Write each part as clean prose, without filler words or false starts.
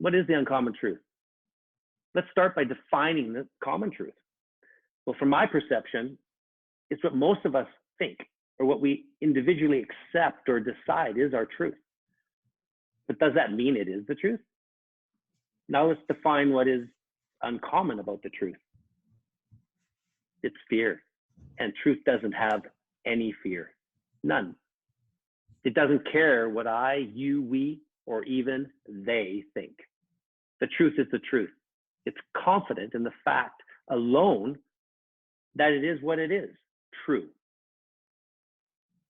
What is the uncommon truth? Let's start by defining the common truth. Well, from my perception, it's what most of us think, or what we individually accept or decide is our truth. But does that mean it is the truth? Now let's define what is uncommon about the truth. It's fear. And truth doesn't have any fear. None. It doesn't care what I, you, we, or even they think. The truth is the truth. It's confident in the fact alone that it is what it is, true.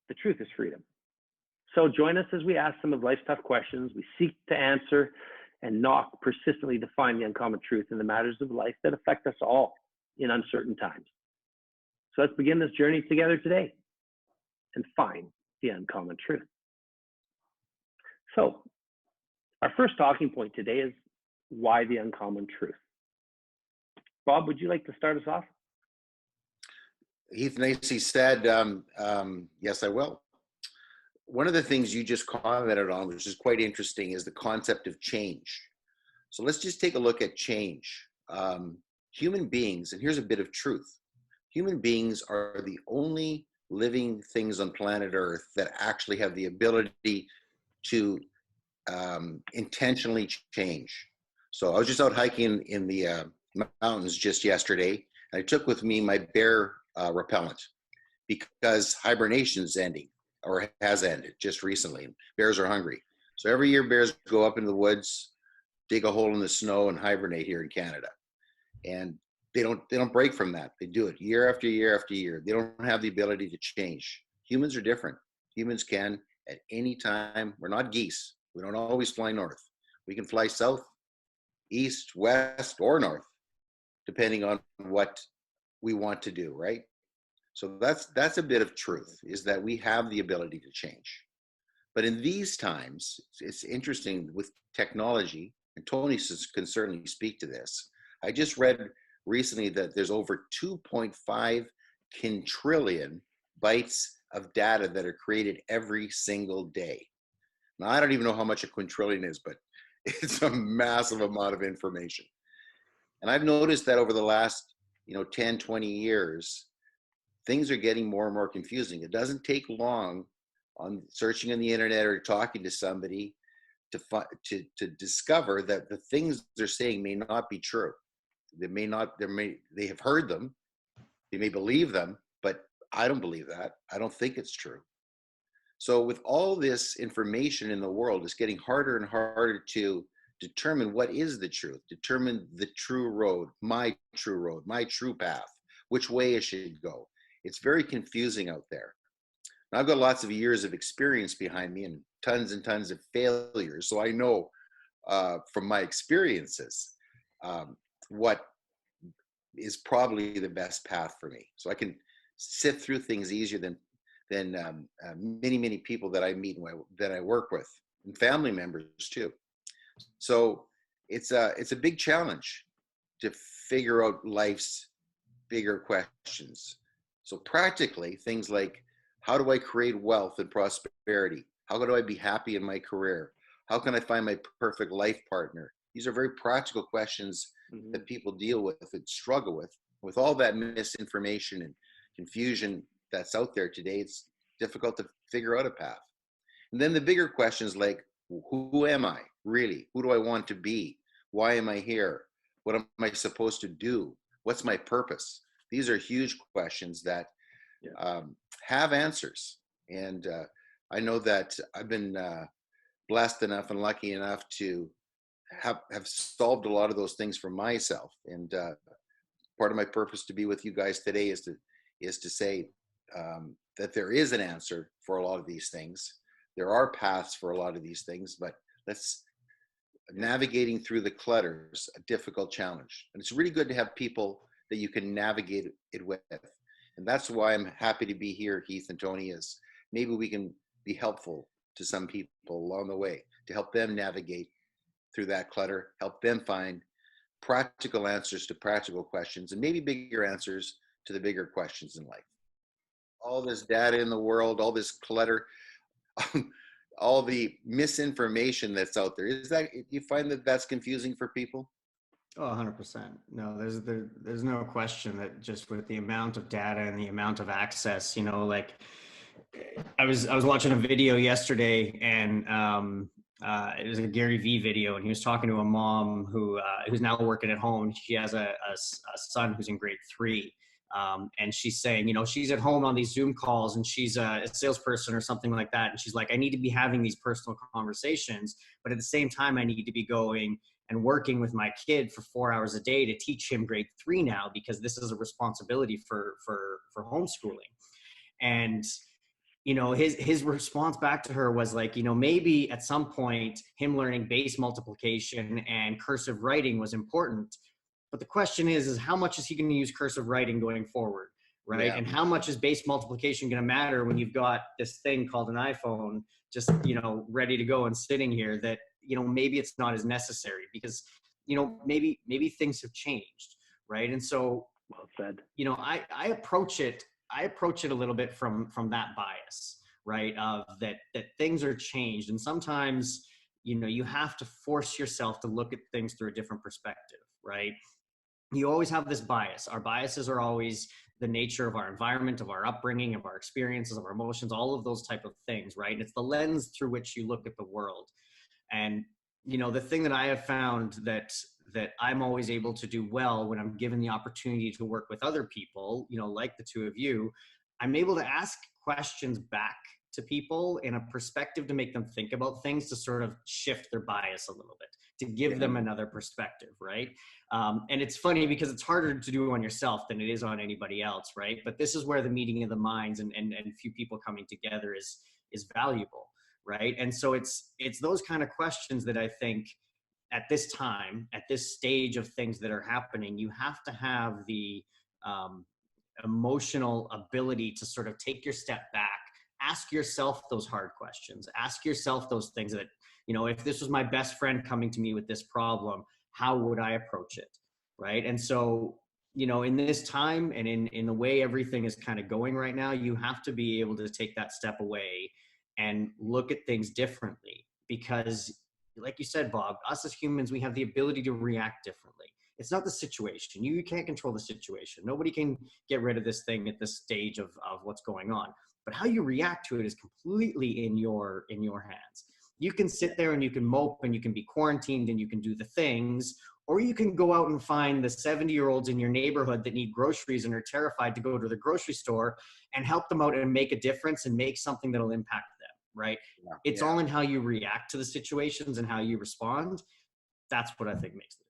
The truth is freedom. So join us as we ask some of life's tough questions. We seek to answer and not persistently define the uncommon truth in the matters of life that affect us all in uncertain times. So let's begin this journey together today and find the uncommon truth. So our first talking point today is why the uncommon truth. Bob, would you like to start us off? Heath Nacy said, yes, I will. One of the things you just commented on, which is quite interesting, is the concept of change. So let's just take a look at change. Human beings, and here's a bit of truth. Human beings are the only living things on planet Earth that actually have the ability to intentionally change. So I was just out hiking in the mountains just yesterday, and I took with me my bear repellent because hibernation is ending, or has ended just recently. Bears are hungry. So every year bears go up into the woods, dig a hole in the snow and hibernate here in Canada. And they don't break from that. They do it year after year after year. They don't have the ability to change. Humans are different. Humans can at any time. We're not geese. We don't always fly north. We can fly south, east, west, or north, depending on what we want to do, right? So that's a bit of truth, is that we have the ability to change. But in these times, it's interesting with technology, and Tony can certainly speak to this. I just read recently that there's over 2.5 quintillion bytes of data that are created every single day. Now, I don't even know how much a quintillion is, but it's a massive amount of information. And I've noticed that over the last 10, 20 years, things are getting more and more confusing. It doesn't take long on searching on the internet or talking to somebody to discover that the things they're saying may not be true. They have heard them, they may believe them, but I don't believe that. I don't think it's true. So with all this information in the world, it's getting harder and harder to determine what is the truth, determine the true road, my true path, which way I should go. It's very confusing out there. Now, I've got lots of years of experience behind me and tons of failures. So I know from my experiences what is probably the best path for me. So I can sift through things easier than many people that I meet and that I work with, and family members too. So it's a big challenge to figure out life's bigger questions. So practically, things like, how do I create wealth and prosperity? How do I be happy in my career? How can I find my perfect life partner? These are very practical questions that people deal with and struggle with. With all that misinformation and confusion that's out there today, it's difficult to figure out a path. And then the bigger questions like, who am I really? Who do I want to be? Why am I here? What am I supposed to do? What's my purpose? These are huge questions that have answers. And I know that I've been blessed enough and lucky enough to have solved a lot of those things for myself. And part of my purpose to be with you guys today is to say that there is an answer for a lot of these things. There are paths for a lot of these things, but navigating through the clutter is a difficult challenge. And it's really good to have people that you can navigate it with. And that's why I'm happy to be here, Heath and Tony, is maybe we can be helpful to some people along the way to help them navigate through that clutter, help them find practical answers to practical questions, and maybe bigger answers to the bigger questions in life. All this data in the world, all this clutter, all the misinformation that's out there. Is that, you find that that's confusing for people? Oh, 100%. No, there's no question that just with the amount of data and the amount of access, like I was watching a video yesterday, and it was a Gary Vee video, and he was talking to a mom who's now working at home. She has a son who's in grade 3. And she's saying, she's at home on these Zoom calls, and she's a salesperson or something like that. And she's like, I need to be having these personal conversations, but at the same time, I need to be going and working with my kid for 4 hours a day to teach him grade 3 now, because this is a responsibility for homeschooling. And his response back to her was like, maybe at some point him learning base multiplication and cursive writing was important. But the question is how much is he going to use cursive writing going forward, right? Yeah. And how much is base multiplication going to matter when you've got this thing called an iPhone just, ready to go and sitting here that, maybe it's not as necessary because, maybe things have changed, right? And so, well said. I approach it a little bit from that bias, right? Of that things are changed. And sometimes, you have to force yourself to look at things through a different perspective, right? You always have this bias. Our biases are always the nature of our environment, of our upbringing, of our experiences, of our emotions, all of those type of things, right? And it's the lens through which you look at the world. And, the thing that I have found that I'm always able to do well when I'm given the opportunity to work with other people, like the two of you, I'm able to ask questions back to people in a perspective to make them think about things, to sort of shift their bias a little bit, to give them another perspective, right? And it's funny because it's harder to do on yourself than it is on anybody else, right? But this is where the meeting of the minds and few people coming together is valuable, right? And so it's those kind of questions that I think at this time, at this stage of things that are happening, you have to have the emotional ability to sort of take your step back, ask yourself those hard questions, ask yourself those things that, if this was my best friend coming to me with this problem, how would I approach it, right? And so, in this time and in the way everything is kind of going right now, you have to be able to take that step away and look at things differently, because like you said, Bob, us as humans, we have the ability to react differently. It's not the situation. You can't control the situation. Nobody can get rid of this thing at this stage of what's going on. But how you react to it is completely in your hands. You can sit there and you can mope and you can be quarantined and you can do the things, or you can go out and find the 70-year-olds in your neighborhood that need groceries and are terrified to go to the grocery store and help them out and make a difference and make something that'll impact them, right? Yeah. It's all in how you react to the situations and how you respond. That's what I think makes the